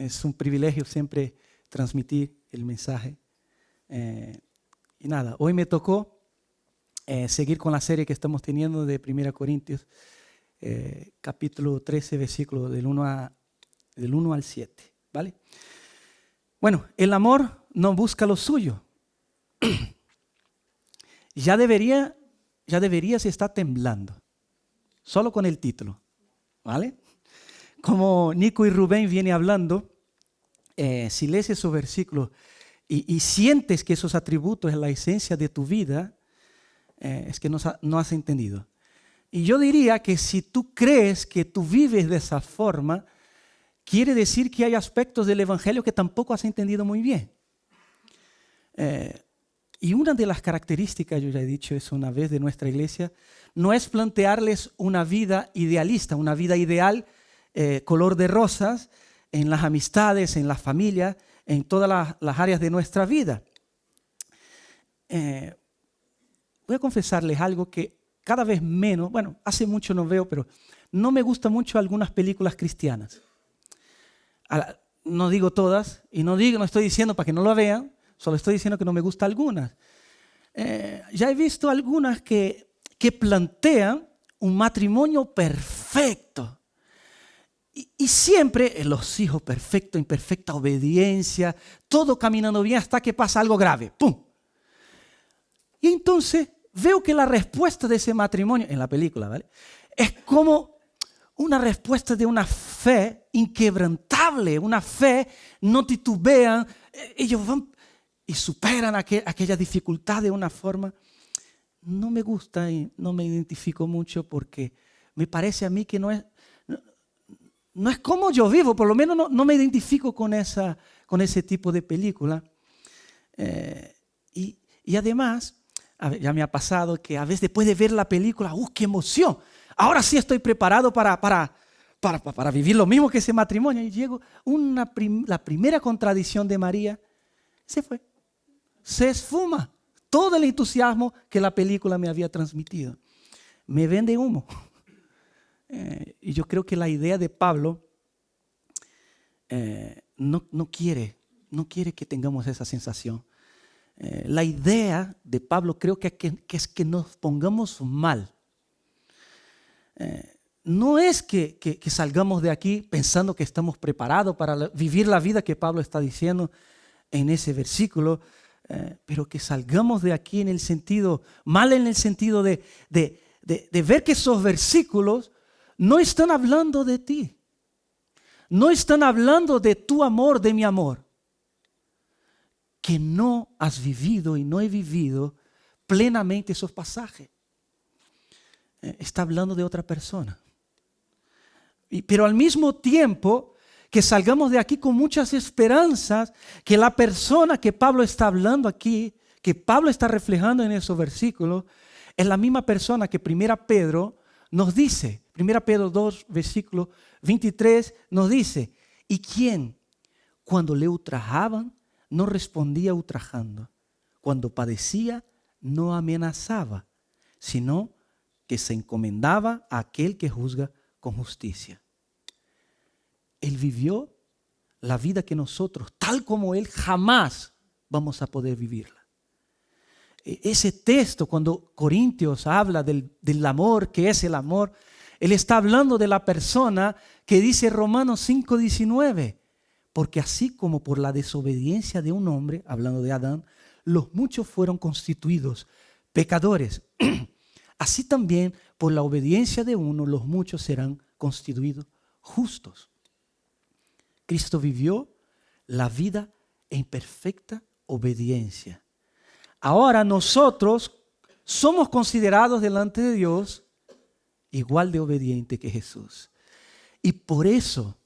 Es un privilegio siempre transmitir el mensaje. Y nada, hoy me tocó seguir con la serie que estamos teniendo de 1 Corintios, capítulo 13, versículo del 1 al 7, ¿vale? Bueno, el amor no busca lo suyo. Ya deberías estar temblando, solo con el título, ¿vale? Como Nico y Rubén vienen hablando, si lees esos versículos y sientes que esos atributos es la esencia de tu vida, es que no has entendido. Y yo diría que si tú crees que tú vives de esa forma, quiere decir que hay aspectos del Evangelio que tampoco has entendido muy bien. Y una de las características, yo ya he dicho eso una vez, de nuestra iglesia, no es plantearles una vida idealista, una vida ideal, color de rosas, en las amistades, en las familias, en todas las áreas de nuestra vida. Voy a confesarles algo que cada vez menos, bueno, hace mucho no veo, pero no me gustan mucho algunas películas cristianas. No digo todas, y no estoy diciendo para que no lo vean, solo estoy diciendo que no me gustan algunas. Ya he visto algunas que plantean un matrimonio perfecto. Y siempre los hijos perfectos, en perfecta obediencia, todo caminando bien hasta que pasa algo grave. ¡Pum! Y entonces veo que la respuesta de ese matrimonio, en la película, ¿vale?, es como una respuesta de una fe inquebrantable, una fe, no titubean, ellos van y superan aquella dificultad de una forma. No me gusta y no me identifico mucho porque me parece a mí que no es como yo vivo, por lo menos no me identifico con ese tipo de película. Y además, ya me ha pasado que a veces después de ver la película, ¡qué emoción! Ahora sí estoy preparado para vivir lo mismo que ese matrimonio. Y llego, la primera contradicción de María, se fue. Se esfuma todo el entusiasmo que la película me había transmitido. Me vende humo. Y yo creo que la idea de Pablo no quiere que tengamos esa sensación. La idea de Pablo creo que es que nos pongamos mal. No es que salgamos de aquí pensando que estamos preparados para vivir la vida que Pablo está diciendo en ese versículo, pero que salgamos de aquí en el sentido de ver que esos versículos no están hablando de ti. No están hablando de tu amor, de mi amor. Que no has vivido y no he vivido plenamente esos pasajes. Está hablando de otra persona. Pero al mismo tiempo que salgamos de aquí con muchas esperanzas, que la persona que Pablo está hablando aquí, que Pablo está reflejando en esos versículos, es la misma persona que 1 Pedro nos dice. 1 Pedro 2, versículo 23 nos dice: ¿y quién, cuando le ultrajaban, no respondía ultrajando? Cuando padecía, no amenazaba, sino que se encomendaba a aquel que juzga con justicia. Él vivió la vida que nosotros, tal como Él, jamás vamos a poder vivirla. Ese texto, cuando Corintios habla del amor, que es el amor, Él está hablando de la persona que dice Romanos 5:19, porque así como por la desobediencia de un hombre, hablando de Adán, los muchos fueron constituidos pecadores, así también por la obediencia de uno, los muchos serán constituidos justos. Cristo vivió la vida en perfecta obediencia. Ahora nosotros somos considerados delante de Dios igual de obediente que Jesús. Y por eso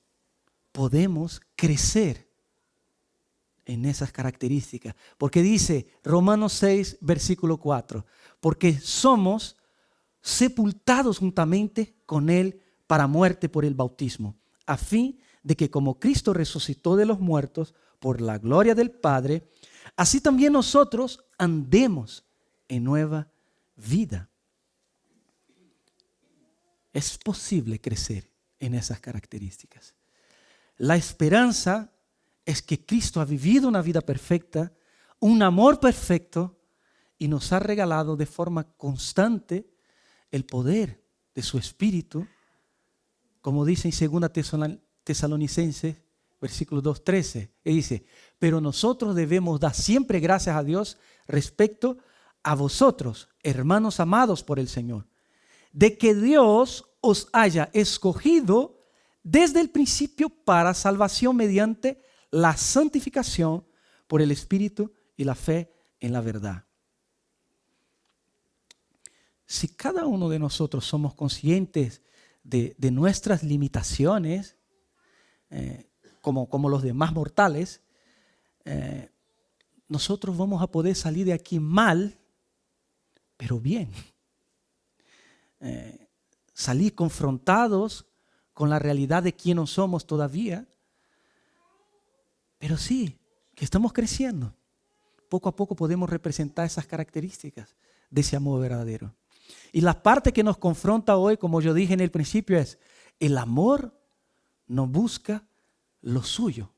podemos crecer en esas características. Porque dice Romanos 6, versículo 4, porque somos sepultados juntamente con Él para muerte por el bautismo, a fin de que como Cristo resucitó de los muertos por la gloria del Padre, así también nosotros andemos en nueva vida. Es posible crecer en esas características. La esperanza es que Cristo ha vivido una vida perfecta, un amor perfecto y nos ha regalado de forma constante el poder de su Espíritu, como dice en 2 Tesalonicenses, versículo 2:13, y dice, pero nosotros debemos dar siempre gracias a Dios respecto a vosotros, hermanos amados por el Señor, de que Dios os haya escogido desde el principio para salvación mediante la santificación por el Espíritu y la fe en la verdad. Si cada uno de nosotros somos conscientes de nuestras limitaciones, como los demás mortales, nosotros vamos a poder salir de aquí mal, pero bien. Salir confrontados con la realidad de quiénes somos todavía, pero sí, que estamos creciendo. Poco a poco podemos representar esas características de ese amor verdadero. Y la parte que nos confronta hoy, como yo dije en el principio, es el amor no busca lo suyo.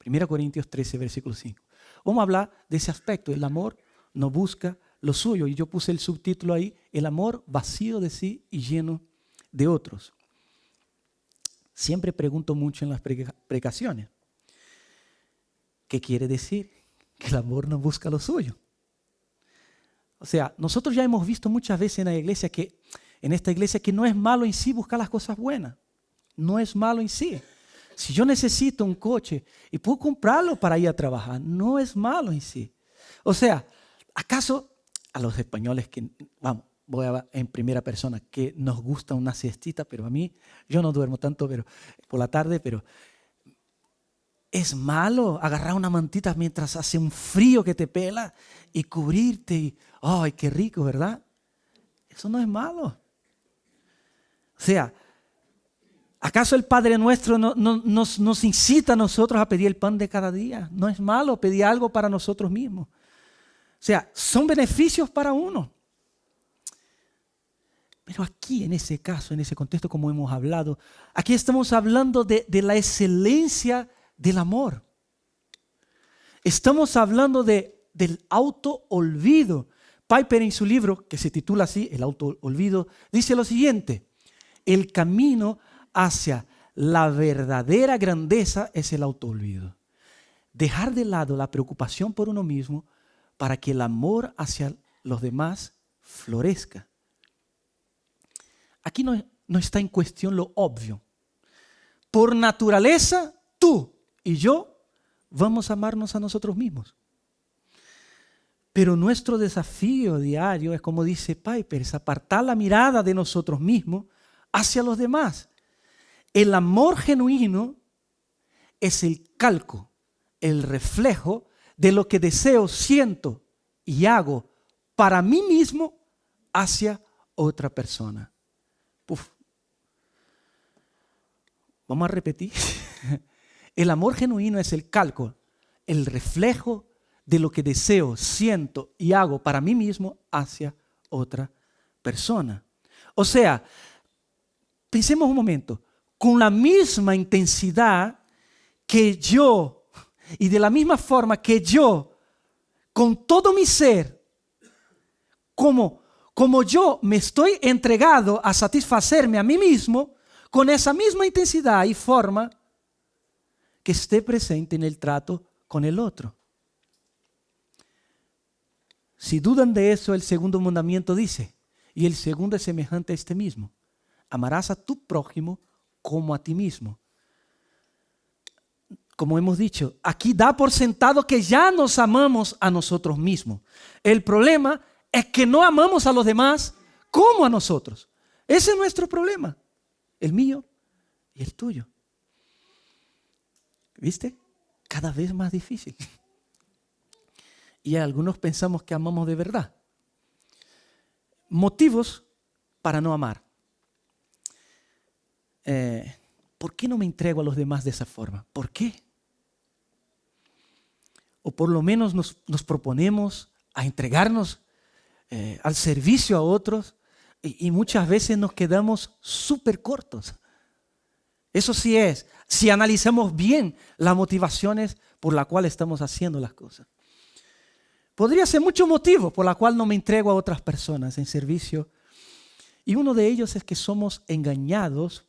1 Corintios 13, versículo 5. Vamos a hablar de ese aspecto. El amor no busca lo suyo. Y yo puse el subtítulo ahí, el amor vacío de sí y lleno de otros. Siempre pregunto mucho en las predicaciones. ¿Qué quiere decir? Que el amor no busca lo suyo. O sea, nosotros ya hemos visto muchas veces en esta iglesia que no es malo en sí buscar las cosas buenas. No es malo en sí. Si yo necesito un coche y puedo comprarlo para ir a trabajar, no es malo en sí. O sea, ¿acaso a los españoles que, vamos, voy a hablar en primera persona, que nos gusta una siestita, pero a mí, yo no duermo tanto por la tarde, pero es malo agarrar una mantita mientras hace un frío que te pela y cubrirte y, ¡ay, qué rico!, ¿verdad? Eso no es malo. O sea, ¿acaso el Padre Nuestro nos incita a nosotros a pedir el pan de cada día? No es malo pedir algo para nosotros mismos. O sea, son beneficios para uno. Pero aquí, en ese caso, en ese contexto, como hemos hablado, aquí estamos hablando de la excelencia del amor. Estamos hablando del auto-olvido. Piper, en su libro, que se titula así, El auto-olvido, dice lo siguiente: el camino hacia la verdadera grandeza es el auto-olvido. Dejar de lado la preocupación por uno mismo para que el amor hacia los demás florezca. Aquí no está en cuestión lo obvio. Por naturaleza, tú y yo vamos a amarnos a nosotros mismos. Pero nuestro desafío diario es, como dice Piper, es apartar la mirada de nosotros mismos hacia los demás. El amor genuino es el calco, el reflejo de lo que deseo, siento y hago para mí mismo hacia otra persona. Uf. Vamos a repetir. El amor genuino es el calco, el reflejo de lo que deseo, siento y hago para mí mismo hacia otra persona. O sea, pensemos un momento, con la misma intensidad que yo y de la misma forma que yo, con todo mi ser, como yo me estoy entregado a satisfacerme a mí mismo, con esa misma intensidad y forma que esté presente en el trato con el otro. Si dudan de eso, el segundo mandamiento dice, y el segundo es semejante a este mismo: amarás a tu prójimo como a ti mismo. Como hemos dicho, aquí da por sentado que ya nos amamos a nosotros mismos. El problema es que no amamos a los demás como a nosotros. Ese es nuestro problema, el mío y el tuyo. ¿Viste? Cada vez más difícil. Y algunos pensamos que amamos de verdad. Motivos para no amar. ¿Por qué no me entrego a los demás de esa forma? ¿Por qué? O por lo menos nos proponemos a entregarnos al servicio a otros y muchas veces nos quedamos súper cortos. Eso sí es, si analizamos bien las motivaciones por las cuales estamos haciendo las cosas. Podría ser muchos motivos por los cuales no me entrego a otras personas en servicio. Y uno de ellos es que somos engañados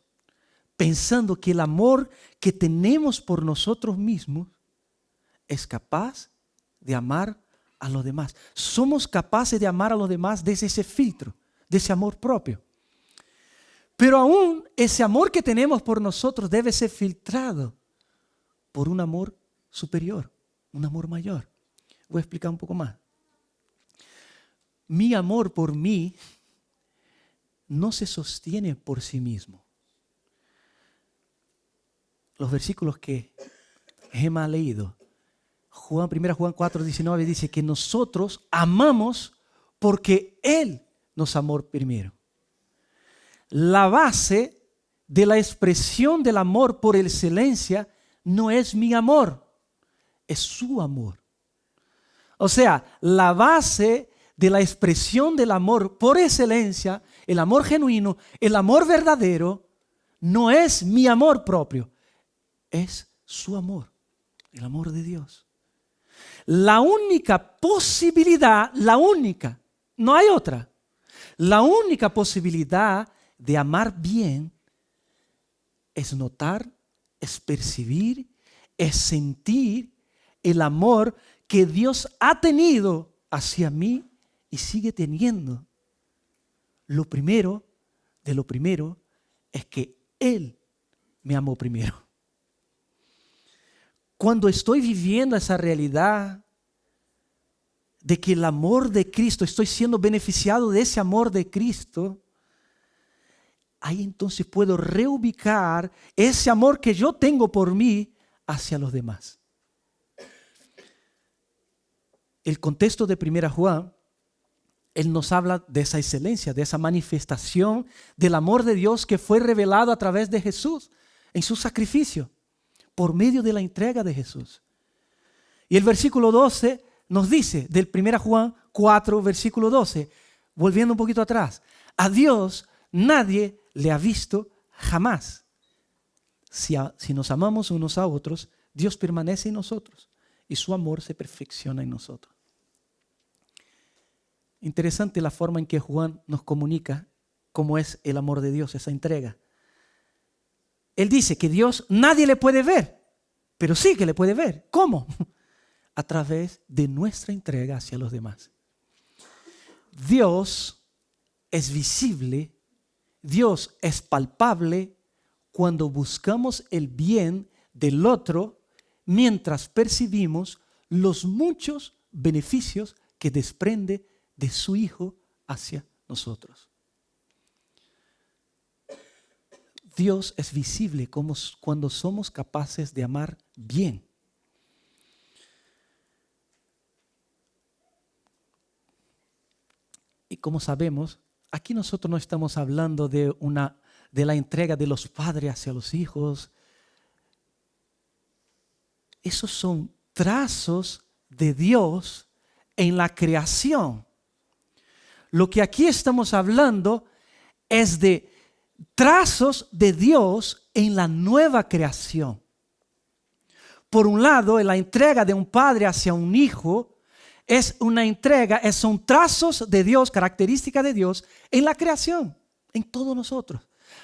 pensando que el amor que tenemos por nosotros mismos es capaz de amar a los demás. Somos capaces de amar a los demás desde ese filtro, de ese amor propio. Pero aún ese amor que tenemos por nosotros debe ser filtrado por un amor superior, un amor mayor. Voy a explicar un poco más. Mi amor por mí no se sostiene por sí mismo. Los versículos que Gemma ha leído, 1 Juan 4:19 dice que nosotros amamos porque Él nos amó primero. La base de la expresión del amor por excelencia no es mi amor, es su amor. O sea, la base de la expresión del amor por excelencia, el amor genuino, el amor verdadero, no es mi amor propio, es su amor, el amor de Dios. La única posibilidad, no hay otra, la única posibilidad de amar bien es notar, es percibir, es sentir el amor que Dios ha tenido hacia mí y sigue teniendo. Lo primero es que Él me amó primero. Cuando estoy viviendo esa realidad de que el amor de Cristo, estoy siendo beneficiado de ese amor de Cristo, ahí entonces puedo reubicar ese amor que yo tengo por mí hacia los demás. El contexto de 1 Juan, él nos habla de esa excelencia, de esa manifestación del amor de Dios que fue revelado a través de Jesús en su sacrificio, por medio de la entrega de Jesús. Y el versículo 12 nos dice, del 1 Juan 4, versículo 12, volviendo un poquito atrás, a Dios nadie le ha visto jamás. Si nos amamos unos a otros, Dios permanece en nosotros y su amor se perfecciona en nosotros. Interesante la forma en que Juan nos comunica cómo es el amor de Dios, esa entrega. Él dice que Dios nadie le puede ver, pero sí que le puede ver. ¿Cómo? A través de nuestra entrega hacia los demás. Dios es visible, Dios es palpable cuando buscamos el bien del otro mientras percibimos los muchos beneficios que desprende de su Hijo hacia nosotros. Dios es visible cuando somos capaces de amar bien. Y como sabemos, aquí nosotros no estamos hablando de la entrega de los padres hacia los hijos. Esos son trazos de Dios en la creación. Lo que aquí estamos hablando es de trazos de Dios en la nueva creación. Por un lado, la entrega de un padre hacia un hijo es una entrega, son trazos de Dios, características de Dios en la creación, en todos nosotros.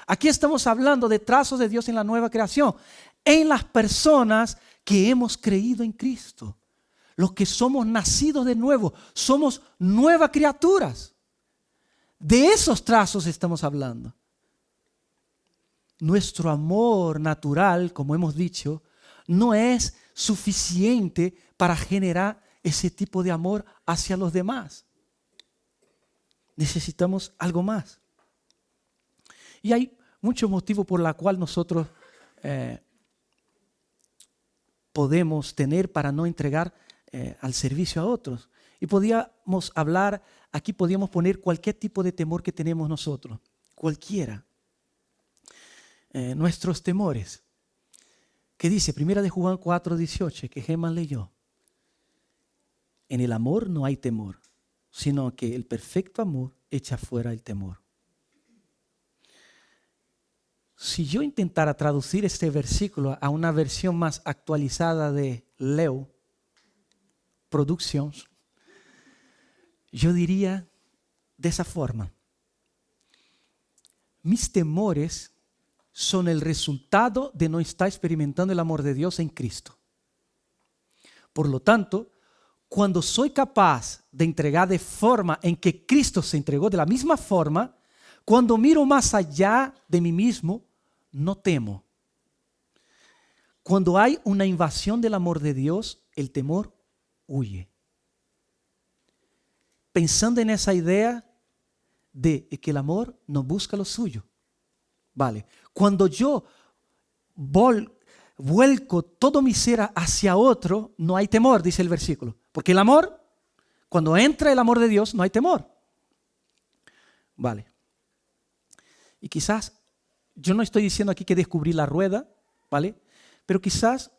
Aquí estamos hablando de trazos de Dios en la nueva creación, en las personas que hemos creído en Cristo. Los que somos nacidos de nuevo, somos nuevas criaturas. De esos trazos estamos hablando. Nuestro amor natural, como hemos dicho, no es suficiente para generar ese tipo de amor hacia los demás. Necesitamos algo más. Y hay muchos motivos por los cuales nosotros podemos tener para no entregar al servicio a otros. Y podíamos hablar, aquí podíamos poner cualquier tipo de temor que tenemos nosotros, cualquiera. Nuestros temores. ¿Qué dice? 1 Juan 4:18, que Gemma leyó. En el amor no hay temor, sino que el perfecto amor echa fuera el temor. si yo intentara traducir este versículo a una versión más actualizada de Leo Productions, yo diría de esa forma: mis temores son el resultado de no estar experimentando el amor de Dios en Cristo. Por lo tanto, cuando soy capaz de entregar de forma en que Cristo se entregó de la misma forma, cuando miro más allá de mí mismo, no temo. Cuando hay una invasión del amor de Dios, el temor huye. Pensando en esa idea de que el amor no busca lo suyo. Vale. Cuando yo vuelco todo mi ser hacia otro, no hay temor, dice el versículo. Porque el amor, cuando entra el amor de Dios, no hay temor. Vale. Y quizás, yo no estoy diciendo aquí que descubrí la rueda, ¿vale? Pero quizás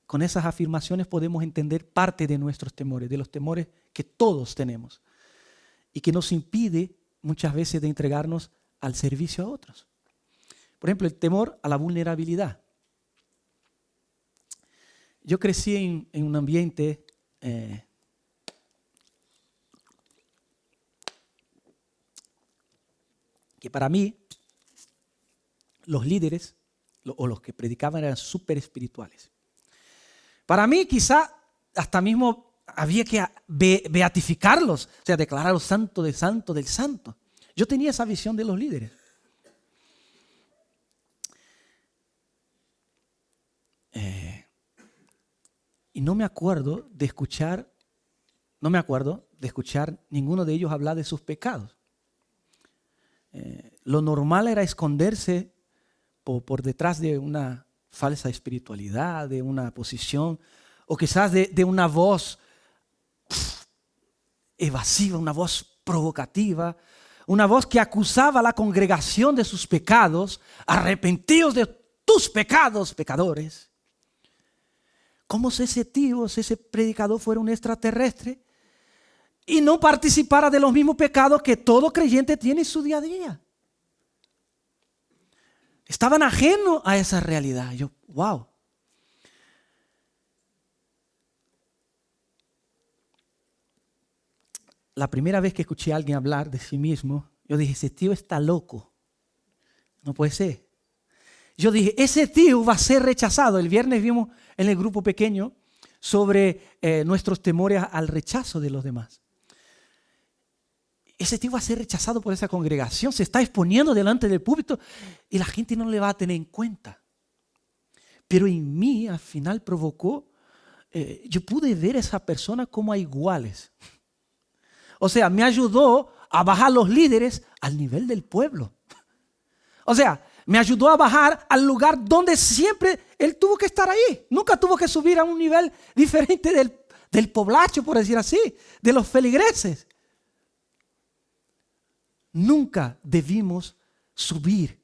con esas afirmaciones podemos entender parte de nuestros temores, de los temores que todos tenemos y que nos impide muchas veces de entregarnos al servicio a otros. Por ejemplo, el temor a la vulnerabilidad. Yo crecí en un ambiente que para mí los líderes o los que predicaban eran súper espirituales. Para mí quizá hasta mismo había que beatificarlos, o sea, declararlos santo del santo del santo. Yo tenía esa visión de los líderes. Y no me acuerdo de escuchar ninguno de ellos hablar de sus pecados. Lo normal era esconderse por detrás de una falsa espiritualidad, de una posición, o quizás de una voz evasiva, una voz provocativa, una voz que acusaba a la congregación de sus pecados. Arrepentidos de tus pecados, pecadores. Como si ese tío, si ese predicador fuera un extraterrestre y no participara de los mismos pecados que todo creyente tiene en su día a día. Estaban ajenos a esa realidad. Yo, wow. La primera vez que escuché a alguien hablar de sí mismo, yo dije, ese tío está loco. No puede ser. Yo dije, ese tío va a ser rechazado. El viernes vimos en el grupo pequeño sobre nuestros temores al rechazo de los demás. Ese tío va a ser rechazado por esa congregación. Se está exponiendo delante del púlpito y la gente no le va a tener en cuenta. Pero en mí al final provocó, yo pude ver a esa persona como a iguales. O sea, me ayudó a bajar los líderes al nivel del pueblo. O sea, me ayudó a bajar al lugar donde siempre él tuvo que estar ahí. Nunca tuvo que subir a un nivel diferente del poblacho, por decir así, de los feligreses. Nunca debimos subir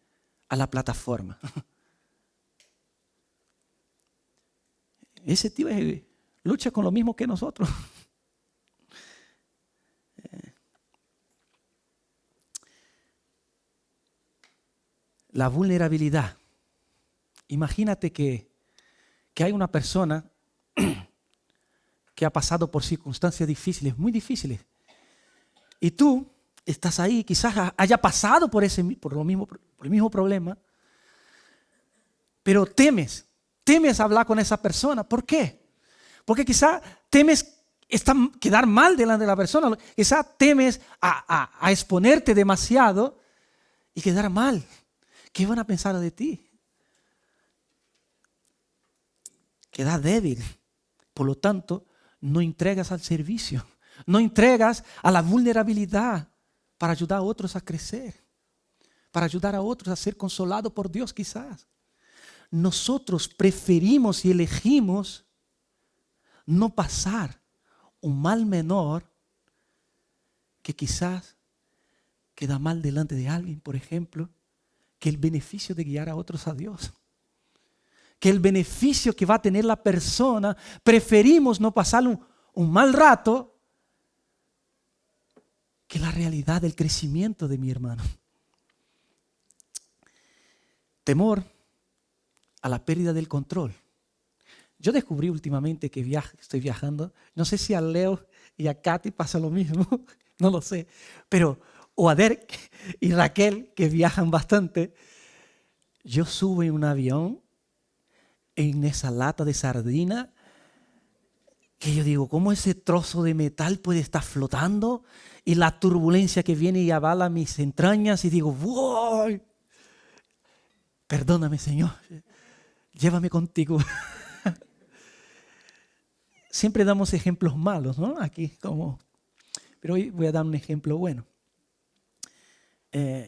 a la plataforma. Ese tío lucha con lo mismo que nosotros. La vulnerabilidad. Imagínate que hay una persona que ha pasado por circunstancias difíciles, muy difíciles. Y tú estás ahí, quizás haya pasado por el mismo problema, pero temes hablar con esa persona. ¿Por qué? Porque quizás temes quedar mal delante de la persona, quizás temes a exponerte demasiado y quedar mal. ¿Qué van a pensar de ti? Quedas débil. Por lo tanto, no entregas al servicio. No entregas a la vulnerabilidad para ayudar a otros a crecer. Para ayudar a otros a ser consolados por Dios quizás. Nosotros preferimos y elegimos no pasar un mal menor que quizás queda mal delante de alguien, por ejemplo, que el beneficio de guiar a otros a Dios. Que el beneficio que va a tener la persona, preferimos no pasar un mal rato que la realidad del crecimiento de mi hermano. Temor a la pérdida del control. Yo descubrí últimamente que estoy viajando. No sé si a Leo y a Katy pasa lo mismo, no lo sé. Pero, o a Derek y Raquel, que viajan bastante. Yo subo en un avión, en esa lata de sardina, que yo digo, ¿cómo ese trozo de metal puede estar flotando? Y la turbulencia que viene y avala mis entrañas y digo, ¡wow! Perdóname, Señor, llévame contigo. Siempre damos ejemplos malos, ¿no? Aquí pero hoy voy a dar un ejemplo bueno.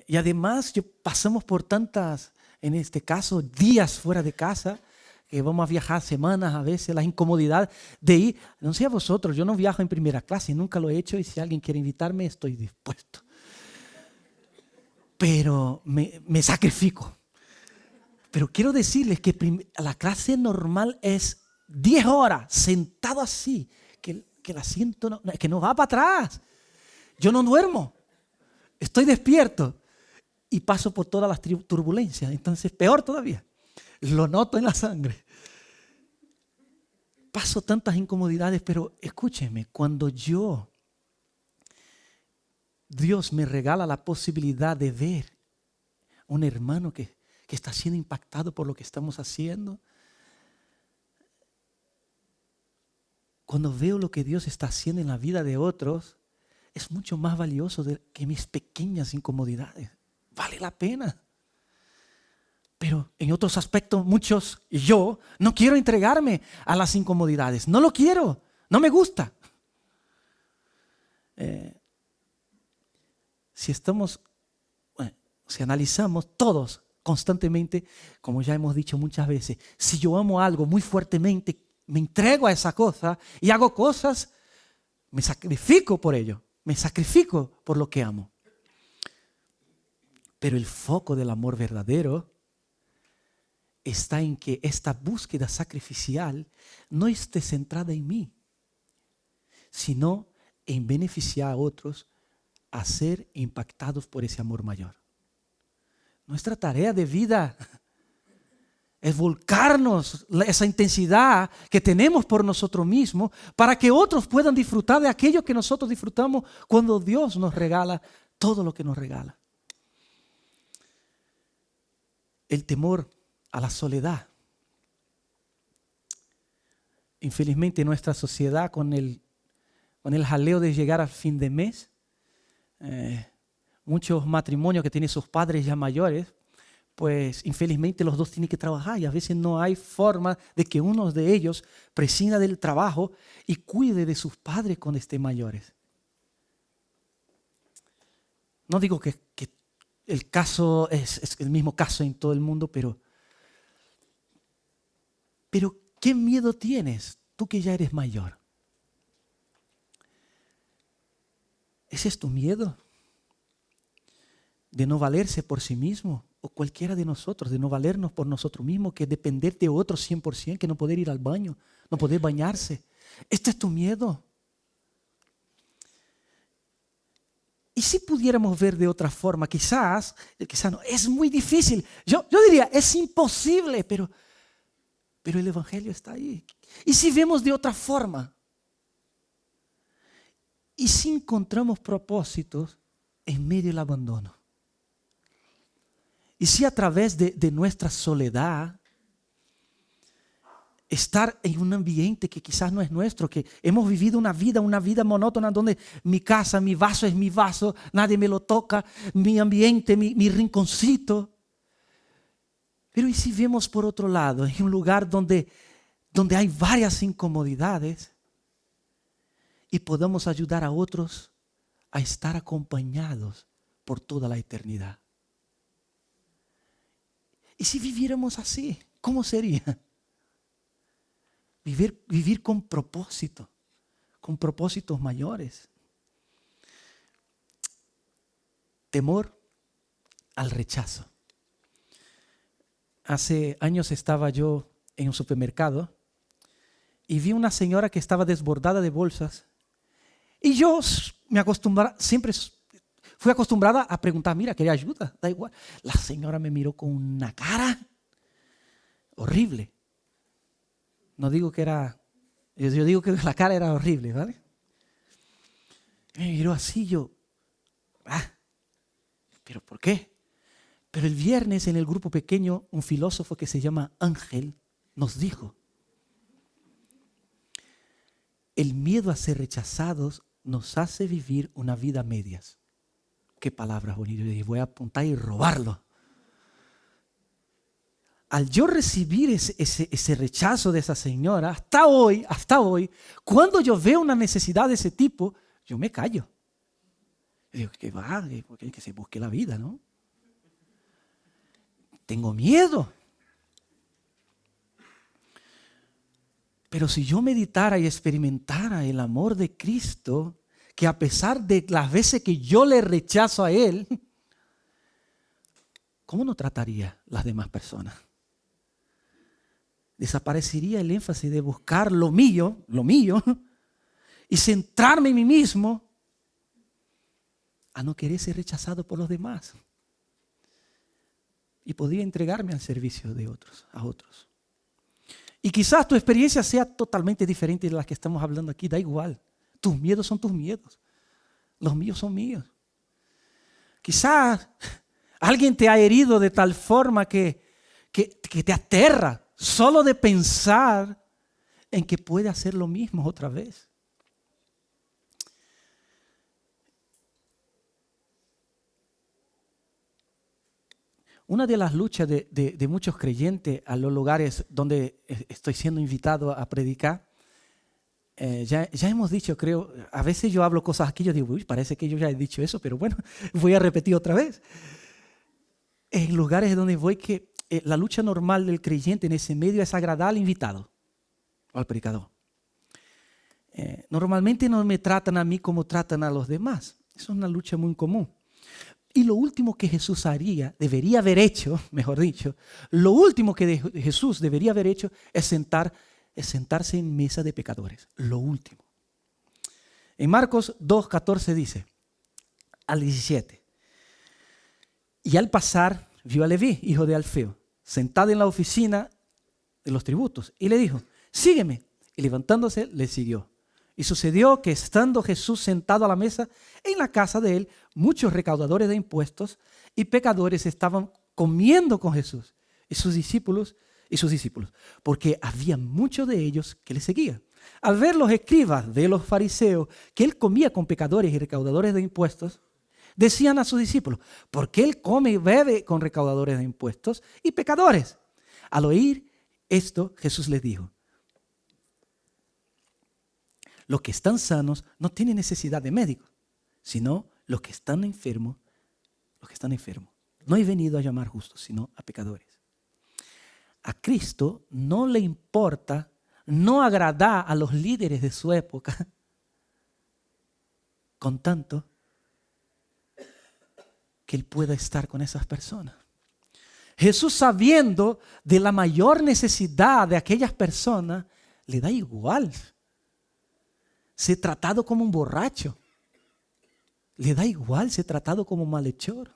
Y además pasamos por tantas, en este caso, días fuera de casa, que vamos a viajar semanas a veces, la incomodidad de ir. No sé a vosotros, yo no viajo en primera clase, nunca lo he hecho y si alguien quiere invitarme estoy dispuesto. Pero me sacrifico. Pero quiero decirles que la clase normal es 10 horas sentado así, que el asiento que no va para atrás. Yo no duermo, estoy despierto y paso por todas las turbulencias. Entonces, peor todavía, lo noto en la sangre. Paso tantas incomodidades, pero escúchenme, cuando Dios me regala la posibilidad de ver un hermano que está siendo impactado por lo que estamos haciendo. Cuando veo lo que Dios está haciendo en la vida de otros, es mucho más valioso que mis pequeñas incomodidades. Vale la pena. Pero en otros aspectos, muchos, y yo, no quiero entregarme a las incomodidades. No lo quiero, no me gusta. Si analizamos todos constantemente, como ya hemos dicho muchas veces, si yo amo algo muy fuertemente, me entrego a esa cosa y hago cosas, me sacrifico por ello, me sacrifico por lo que amo. Pero el foco del amor verdadero está en que esta búsqueda sacrificial no esté centrada en mí, sino en beneficiar a otros a ser impactados por ese amor mayor. Nuestra tarea de vida es volcarnos esa intensidad que tenemos por nosotros mismos para que otros puedan disfrutar de aquello que nosotros disfrutamos cuando Dios nos regala todo lo que nos regala. El temor a la soledad. Infelizmente nuestra sociedad con el jaleo de llegar al fin de mes, muchos matrimonios que tienen sus padres ya mayores, pues infelizmente los dos tienen que trabajar y a veces no hay forma de que uno de ellos prescinda del trabajo y cuide de sus padres cuando estén mayores. No digo que el caso es el mismo caso en todo el mundo, pero ¿qué miedo tienes tú que ya eres mayor? ¿Ese es tu miedo? De no valerse por sí mismo, o cualquiera de nosotros, de no valernos por nosotros mismos, que depender de otros 100%, que no poder ir al baño, no poder bañarse. ¿Este es tu miedo? Y si pudiéramos ver de otra forma, quizás no, es muy difícil. Yo diría, es imposible, pero el Evangelio está ahí. Y si vemos de otra forma, y si encontramos propósitos en medio del abandono, y si a través de nuestra soledad, estar en un ambiente que quizás no es nuestro, que hemos vivido una vida monótona donde mi casa, mi vaso es mi vaso, nadie me lo toca, mi ambiente, mi rinconcito. Pero ¿y si vemos por otro lado, en un lugar donde hay varias incomodidades y podamos ayudar a otros a estar acompañados por toda la eternidad? ¿Y si viviéramos así? ¿Cómo sería? Vivir con propósito, con propósitos mayores. Temor al rechazo. Hace años estaba yo en un supermercado y vi una señora que estaba desbordada de bolsas y yo me acostumbraba siempre, Fui acostumbrada a preguntar, mira, ¿quería ayuda? Da igual. La señora me miró con una cara horrible. No digo que era, yo digo que la cara era horrible, ¿vale? Me miró así, yo, ¿pero por qué? Pero el viernes en el grupo pequeño, un filósofo que se llama Ángel nos dijo, el miedo a ser rechazados nos hace vivir una vida a medias. Qué palabras bonitas. Y voy a apuntar y robarlo. Al yo recibir ese rechazo de esa señora, hasta hoy, cuando yo veo una necesidad de ese tipo, yo me callo. Y digo, ¿qué va? Que se busque la vida, ¿no? Tengo miedo. Pero si yo meditara y experimentara el amor de Cristo, que a pesar de las veces que yo le rechazo a Él, ¿cómo no trataría las demás personas? Desaparecería el énfasis de buscar lo mío, y centrarme en mí mismo a no querer ser rechazado por los demás. Y podría entregarme al servicio de otros, a otros. Y quizás tu experiencia sea totalmente diferente de la que estamos hablando aquí, da igual. Tus miedos son tus miedos. Los míos son míos. Quizás alguien te ha herido de tal forma que te aterra solo de pensar en que puede hacer lo mismo otra vez. Una de las luchas de muchos creyentes a los lugares donde estoy siendo invitado a predicar, ya hemos dicho, creo, a veces yo hablo cosas aquí, yo digo, uy, parece que yo ya he dicho eso, pero bueno, voy a repetir otra vez. En lugares donde voy que la lucha normal del creyente en ese medio es agradar al invitado o al predicador. Normalmente no me tratan a mí como tratan a los demás. Eso es una lucha muy común. Y lo último que Jesús debería haber hecho, mejor dicho, lo último que Jesús debería haber hecho es sentarse en mesa de pecadores. Lo último. En Marcos 2:14 dice, al 17, y al pasar vio a Leví, hijo de Alfeo, sentado en la oficina de los tributos, y le dijo, sígueme. Y levantándose, le siguió. Y sucedió que estando Jesús sentado a la mesa en la casa de él, muchos recaudadores de impuestos y pecadores estaban comiendo con Jesús y sus discípulos, porque había muchos de ellos que le seguían. Al ver los escribas de los fariseos que él comía con pecadores y recaudadores de impuestos, decían a sus discípulos, ¿por qué él come y bebe con recaudadores de impuestos y pecadores? Al oír esto, Jesús les dijo, los que están sanos no tienen necesidad de médicos, sino los que están enfermos. No he venido a llamar justos, sino a pecadores. A Cristo no le importa no agradar a los líderes de su época, con tanto que Él pueda estar con esas personas. Jesús, sabiendo de la mayor necesidad de aquellas personas, le da igual ser tratado como un borracho. Le da igual ser tratado como un malhechor.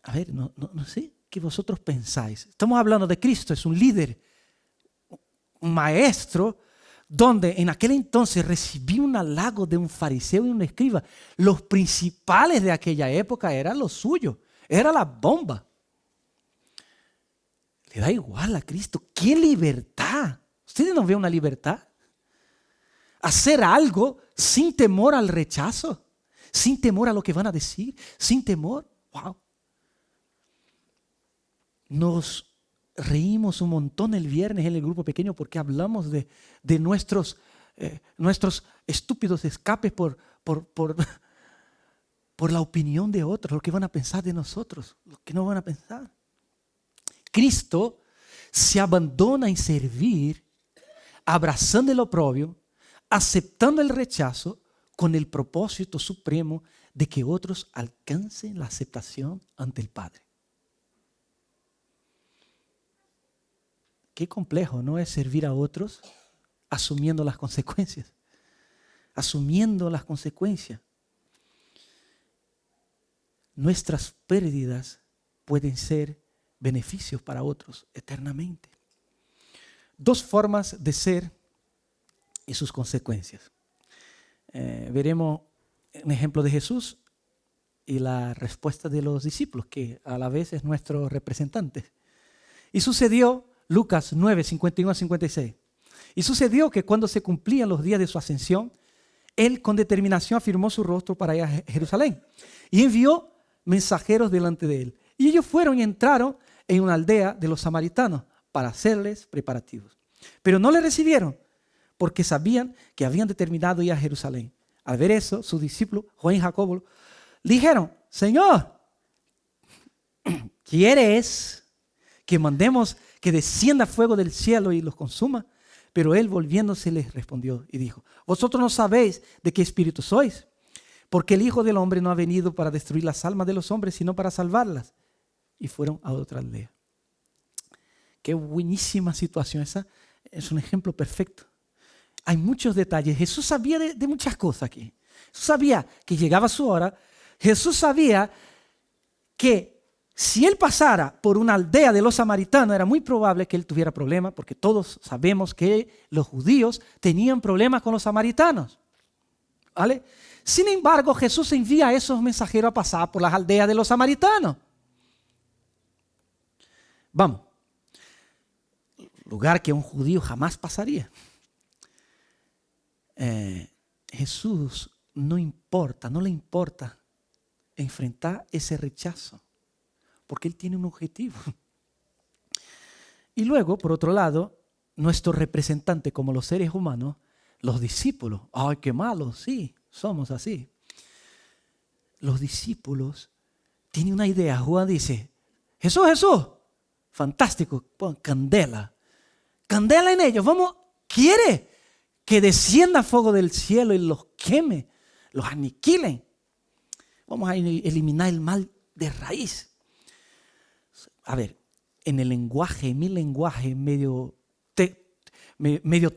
A ver, no sé qué vosotros pensáis. Estamos hablando de Cristo, es un líder, un maestro, donde en aquel entonces recibió un halago de un fariseo y un escriba. Los principales de aquella época eran los suyos, era la bomba. Le da igual a Cristo. ¿Qué libertad? ¿Ustedes no ven una libertad? Hacer algo sin temor al rechazo, sin temor a lo que van a decir, sin temor. Wow. Nos reímos un montón el viernes en el grupo pequeño porque hablamos de nuestros estúpidos escapes por la opinión de otros, lo que van a pensar de nosotros, lo que no van a pensar. Cristo se abandona en servir, abrazando el oprobio, aceptando el rechazo con el propósito supremo de que otros alcancen la aceptación ante el Padre. Qué complejo, ¿no? Es servir a otros asumiendo las consecuencias. Asumiendo las consecuencias. nuestras pérdidas pueden ser beneficios para otros eternamente. Dos formas de ser y sus consecuencias. Veremos un ejemplo de Jesús y la respuesta de los discípulos, que a la vez es nuestro representante. Y sucedió, Lucas 9, 51 a 56. Y sucedió que cuando se cumplían los días de su ascensión, él con determinación afirmó su rostro para ir a Jerusalén y envió mensajeros delante de él. Y ellos fueron y entraron en una aldea de los samaritanos para hacerles preparativos. Pero no le recibieron porque sabían que habían determinado ir a Jerusalén. Al ver eso, sus discípulos, Juan y Jacobo, le dijeron: Señor, ¿quieres que mandemos que descienda fuego del cielo y los consuma? Pero él, volviéndose, les respondió y dijo: vosotros no sabéis de qué espíritu sois, porque el Hijo del Hombre no ha venido para destruir las almas de los hombres, sino para salvarlas. Y fueron a otra aldea. Qué buenísima situación. Esa es un ejemplo perfecto. Hay muchos detalles. Jesús sabía de muchas cosas aquí. Jesús sabía que llegaba su hora. Jesús sabía que si él pasara por una aldea de los samaritanos, era muy probable que él tuviera problemas, porque todos sabemos que los judíos tenían problemas con los samaritanos. ¿Vale? Sin embargo, Jesús envía a esos mensajeros a pasar por las aldeas de los samaritanos. Vamos. Lugar que un judío jamás pasaría. Jesús no le importa enfrentar ese rechazo, porque él tiene un objetivo. Y luego, por otro lado, nuestro representante como los seres humanos, los discípulos. ¡Ay, qué malos! Sí, somos así. Los discípulos tienen una idea. Juan dice: Jesús, fantástico, pon candela. Candela en ellos. Vamos, quiere que descienda fuego del cielo y los queme, los aniquilen. Vamos a eliminar el mal de raíz. A ver, en mi lenguaje medio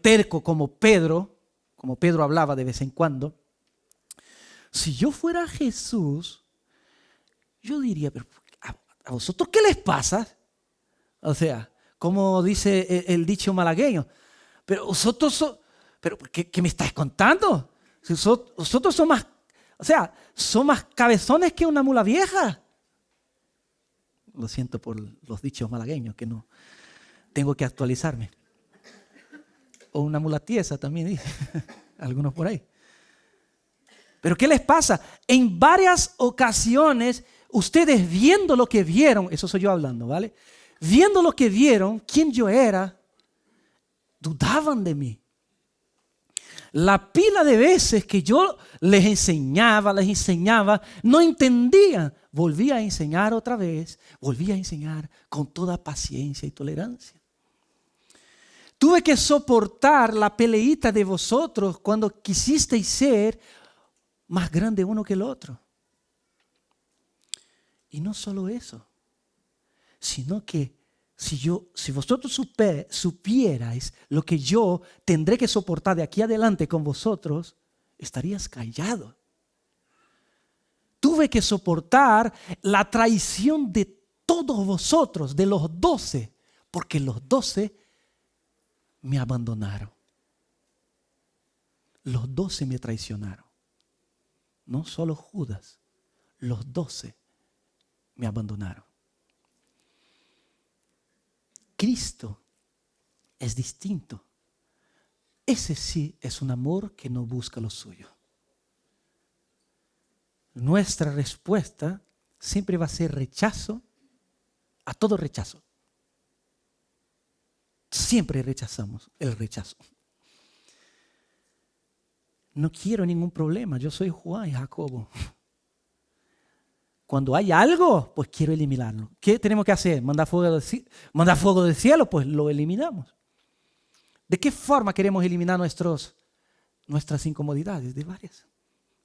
terco como Pedro hablaba de vez en cuando, si yo fuera Jesús, yo diría: pero ¿a vosotros qué les pasa? O sea, como dice el dicho malagueño, pero vosotros pero ¿qué me estáis contando? Si vosotros son más cabezones que una mula vieja. Lo siento por los dichos malagueños, que no tengo que actualizarme. O una mula tiesa también dice, algunos por ahí. Pero ¿qué les pasa? En varias ocasiones, ustedes viendo lo que vieron, eso soy yo hablando, ¿vale? Viendo lo que vieron, quién yo era, dudaban de mí. La pila de veces que yo les enseñaba, no entendían. Volvía a enseñar otra vez, volvía a enseñar con toda paciencia y tolerancia. Tuve que soportar la peleita de vosotros cuando quisisteis ser más grande uno que el otro. Y no solo eso, sino que si vosotros supierais lo que yo tendré que soportar de aquí adelante con vosotros, estarías callados. Tuve que soportar la traición de todos vosotros, de los 12, porque los 12 me abandonaron. Los 12 me traicionaron. No solo Judas, los 12 me abandonaron. Cristo es distinto. Ese sí es un amor que no busca lo suyo. Nuestra respuesta siempre va a ser rechazo a todo rechazo. Siempre rechazamos el rechazo. No quiero ningún problema. Yo soy Juan y Jacobo. Cuando hay algo, pues quiero eliminarlo. ¿Qué tenemos que hacer? ¿Mandar fuego del cielo? Pues lo eliminamos. ¿De qué forma queremos eliminar nuestras incomodidades? De varias.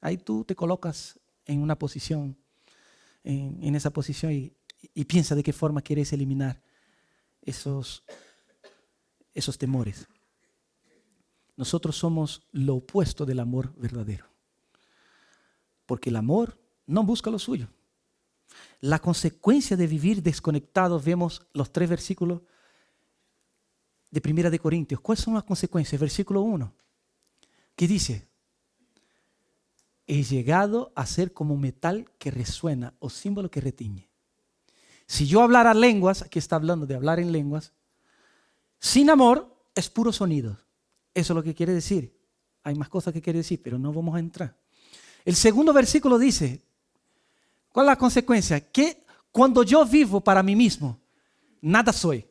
Ahí tú te colocas en una posición, en esa posición y piensa de qué forma quieres eliminar esos temores. Nosotros somos lo opuesto del amor verdadero. Porque el amor no busca lo suyo. La consecuencia de vivir desconectados, vemos los 3 versículos de 1 de Corintios. ¿Cuáles son las consecuencias? Versículo 1, que dice: he llegado a ser como metal que resuena o símbolo que retiñe. Si yo hablara lenguas, aquí está hablando de hablar en lenguas, sin amor es puro sonido. Eso es lo que quiere decir. Hay más cosas que quiere decir, pero no vamos a entrar. El segundo versículo dice, ¿cuál es la consecuencia? Que cuando yo vivo para mí mismo, nada soy.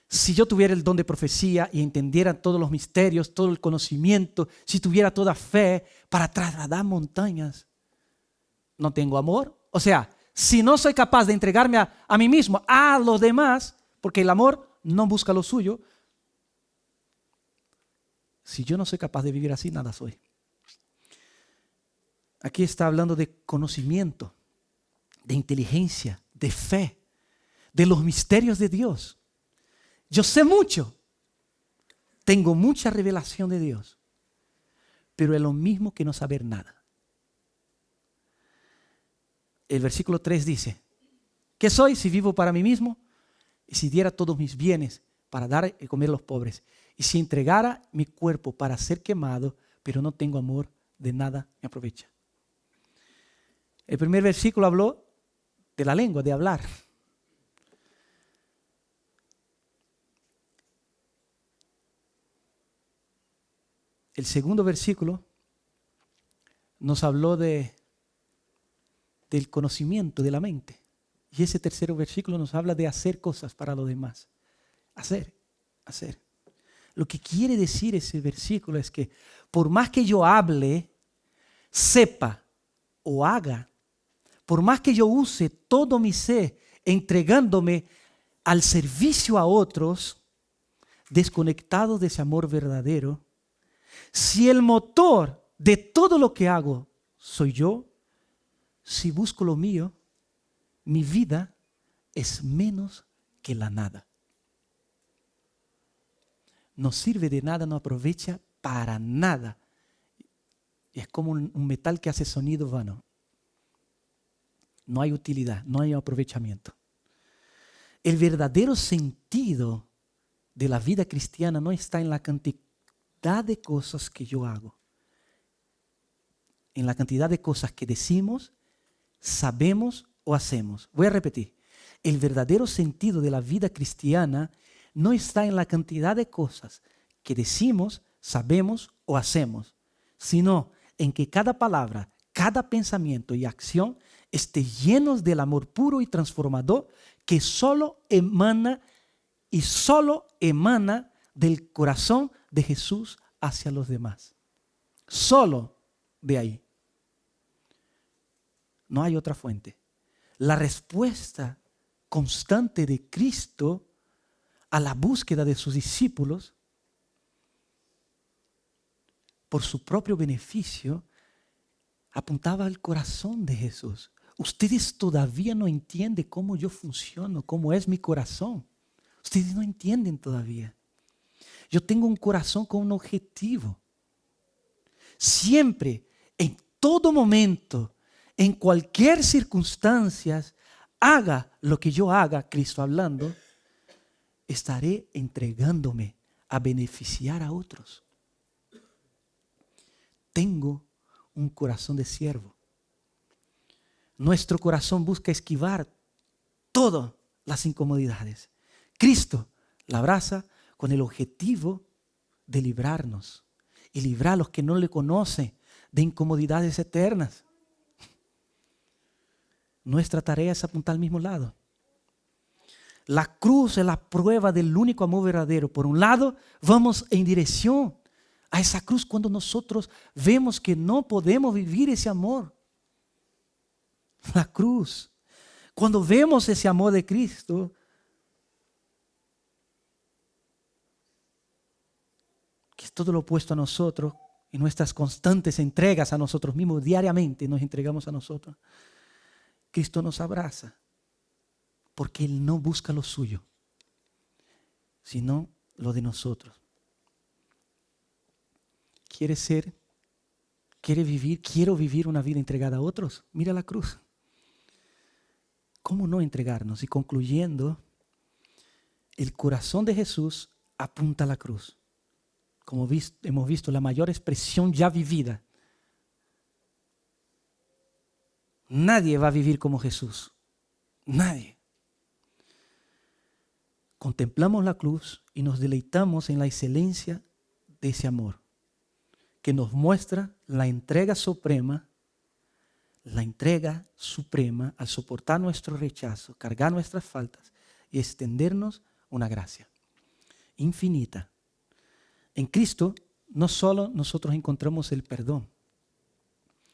Si yo tuviera el don de profecía y entendiera todos los misterios, todo el conocimiento, si tuviera toda fe para trasladar montañas, no tengo amor. O sea, si no soy capaz de entregarme a mí mismo, a los demás, porque el amor no busca lo suyo, si yo no soy capaz de vivir así, nada soy. Aquí está hablando de conocimiento, de inteligencia, de fe, de los misterios de Dios. Yo sé mucho, tengo mucha revelación de Dios, pero es lo mismo que no saber nada. El versículo 3 dice, ¿qué soy si vivo para mí mismo? Y si diera todos mis bienes para dar y comer a los pobres, y si entregara mi cuerpo para ser quemado, pero no tengo amor, de nada me aprovecha. El primer versículo habló de la lengua, de hablar. El segundo versículo nos habló del conocimiento de la mente. Y ese tercer versículo nos habla de hacer cosas para los demás. Hacer. Lo que quiere decir ese versículo es que por más que yo hable, sepa o haga, por más que yo use todo mi ser entregándome al servicio a otros, desconectado de ese amor verdadero, si el motor de todo lo que hago soy yo, si busco lo mío, mi vida es menos que la nada. No sirve de nada, no aprovecha para nada. Es como un metal que hace sonido vano. No hay utilidad, no hay aprovechamiento. El verdadero sentido de la vida cristiana no está en la cantidad de cosas que yo hago, en la cantidad de cosas que decimos, sabemos o hacemos. Voy a repetir. El verdadero sentido de la vida cristiana no está en la cantidad de cosas que decimos, sabemos o hacemos, sino en que cada palabra, cada pensamiento y acción esté llenos del amor puro y transformador que solo emana del corazón de Jesús hacia los demás. Solo de ahí. No hay otra fuente. La respuesta constante de Cristo a la búsqueda de sus discípulos por su propio beneficio apuntaba al corazón de Jesús. Ustedes todavía no entienden cómo yo funciono, cómo es mi corazón. Ustedes no entienden todavía. Yo tengo un corazón con un objetivo. Siempre, en todo momento, en cualquier circunstancia, haga lo que yo haga, Cristo hablando, estaré entregándome a beneficiar a otros. Tengo un corazón de siervo. Nuestro corazón busca esquivar todas las incomodidades. Cristo la abraza con el objetivo de librarnos y librar a los que no le conocen de incomodidades eternas. Nuestra tarea es apuntar al mismo lado. La cruz es la prueba del único amor verdadero. Por un lado, vamos en dirección a esa cruz cuando nosotros vemos que no podemos vivir ese amor. La cruz. Cuando vemos ese amor de Cristo, que es todo lo opuesto a nosotros, y nuestras constantes entregas a nosotros mismos, diariamente nos entregamos a nosotros. Cristo nos abraza, porque Él no busca lo suyo, sino lo de nosotros. Quiero vivir una vida entregada a otros. Mira la cruz. ¿Cómo no entregarnos? Y concluyendo, el corazón de Jesús apunta a la cruz. Como hemos visto, la mayor expresión ya vivida. Nadie va a vivir como Jesús. Nadie. Contemplamos la cruz y nos deleitamos en la excelencia de ese amor, que nos muestra la entrega suprema al soportar nuestro rechazo, cargar nuestras faltas y extendernos una gracia infinita. En Cristo no solo nosotros encontramos el perdón,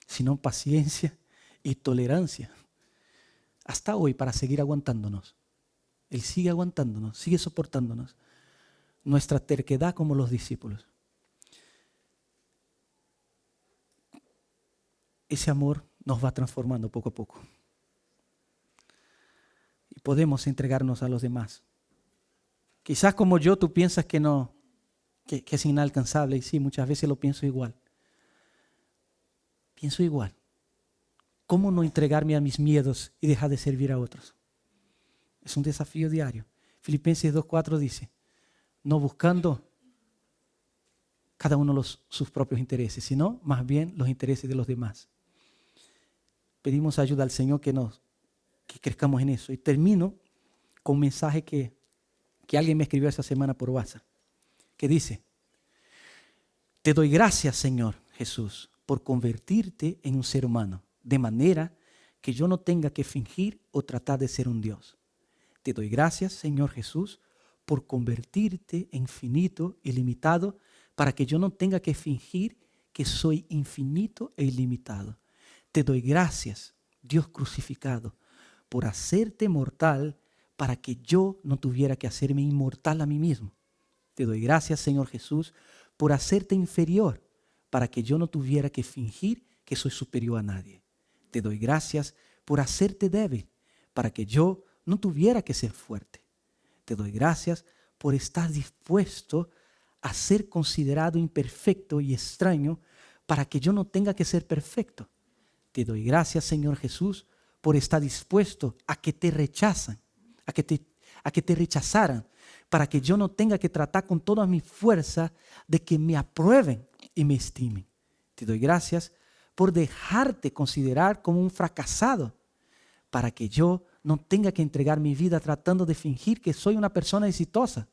sino paciencia y tolerancia. Hasta hoy, para seguir aguantándonos. Él sigue aguantándonos, sigue soportándonos. Nuestra terquedad como los discípulos. Ese amor nos va transformando poco a poco. Y podemos entregarnos a los demás. Quizás como yo tú piensas que no, que es inalcanzable. Y sí, muchas veces lo pienso igual. Pienso igual. ¿Cómo no entregarme a mis miedos y dejar de servir a otros? Es un desafío diario. Filipenses 2:4 dice, no buscando cada uno sus propios intereses, sino más bien los intereses de los demás. Pedimos ayuda al Señor que crezcamos en eso. Y termino con un mensaje que alguien me escribió esa semana por WhatsApp, que dice, te doy gracias, Señor Jesús, por convertirte en un ser humano, de manera que yo no tenga que fingir o tratar de ser un Dios. Te doy gracias, Señor Jesús, por convertirte en finito y limitado para que yo no tenga que fingir que soy infinito e ilimitado. Te doy gracias, Dios crucificado, por hacerte mortal para que yo no tuviera que hacerme inmortal a mí mismo. Te doy gracias, Señor Jesús, por hacerte inferior para que yo no tuviera que fingir que soy superior a nadie. Te doy gracias por hacerte débil para que yo no tuviera que ser fuerte. Te doy gracias por estar dispuesto a ser considerado imperfecto y extraño para que yo no tenga que ser perfecto. Te doy gracias, Señor Jesús, por estar dispuesto a que te rechazaran, para que yo no tenga que tratar con toda mi fuerza de que me aprueben y me estimen. Te doy gracias por dejarte considerar como un fracasado, para que yo no tenga que entregar mi vida tratando de fingir que soy una persona exitosa.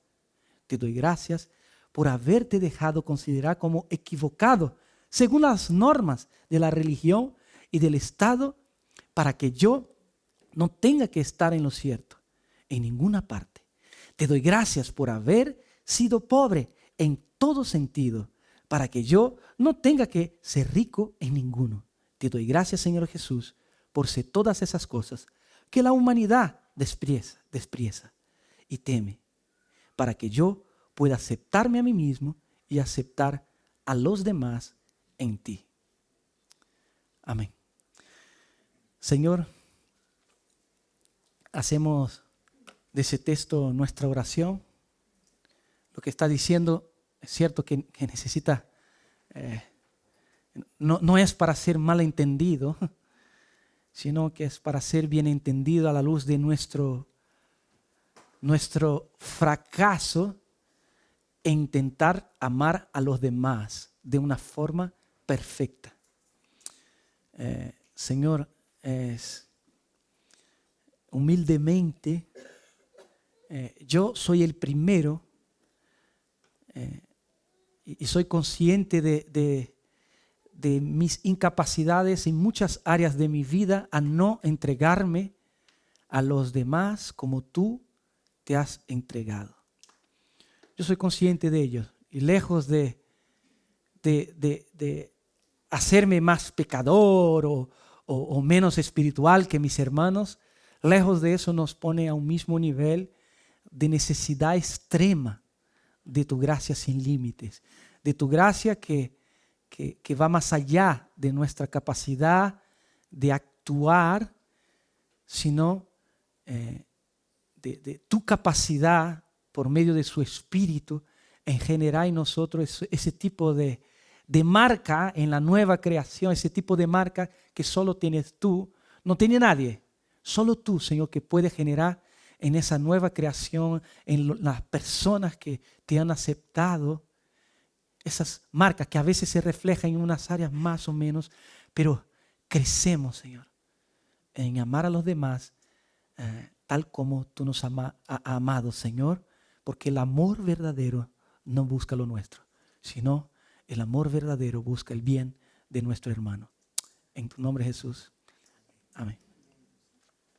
Te doy gracias por haberte dejado considerar como equivocado según las normas de la religión y del Estado, para que yo no tenga que estar en lo cierto, en ninguna parte. Te doy gracias por haber sido pobre en todo sentido, para que yo no tenga que ser rico en ninguno. Te doy gracias, Señor Jesús, por ser todas esas cosas que la humanidad desprecia y teme, para que yo pueda aceptarme a mí mismo y aceptar a los demás en ti. Amén. Señor, hacemos de ese texto nuestra oración. Lo que está diciendo es cierto que necesita, no es para ser malentendido, sino que es para ser bien entendido a la luz de nuestro fracaso en intentar amar a los demás de una forma perfecta. Señor, humildemente, yo soy el primero y soy consciente de mis incapacidades en muchas áreas de mi vida a no entregarme a los demás como tú te has entregado. Yo soy consciente de ello y lejos de hacerme más pecador o menos espiritual que mis hermanos, lejos de eso nos pone a un mismo nivel de necesidad extrema de tu gracia sin límites, de tu gracia que va más allá de nuestra capacidad de actuar, sino de tu capacidad por medio de su Espíritu en generar en nosotros ese tipo de marca en la nueva creación, ese tipo de marca que solo tienes tú, no tiene nadie, Solo tú, Señor, que puedes generar en esa nueva creación, en las personas que te han aceptado, esas marcas que a veces se reflejan en unas áreas más o menos, pero crecemos, Señor, en amar a los demás tal como tú nos has amado, Señor, porque el amor verdadero no busca lo nuestro, sino el amor verdadero busca el bien de nuestro hermano. En tu nombre, Jesús. Amén.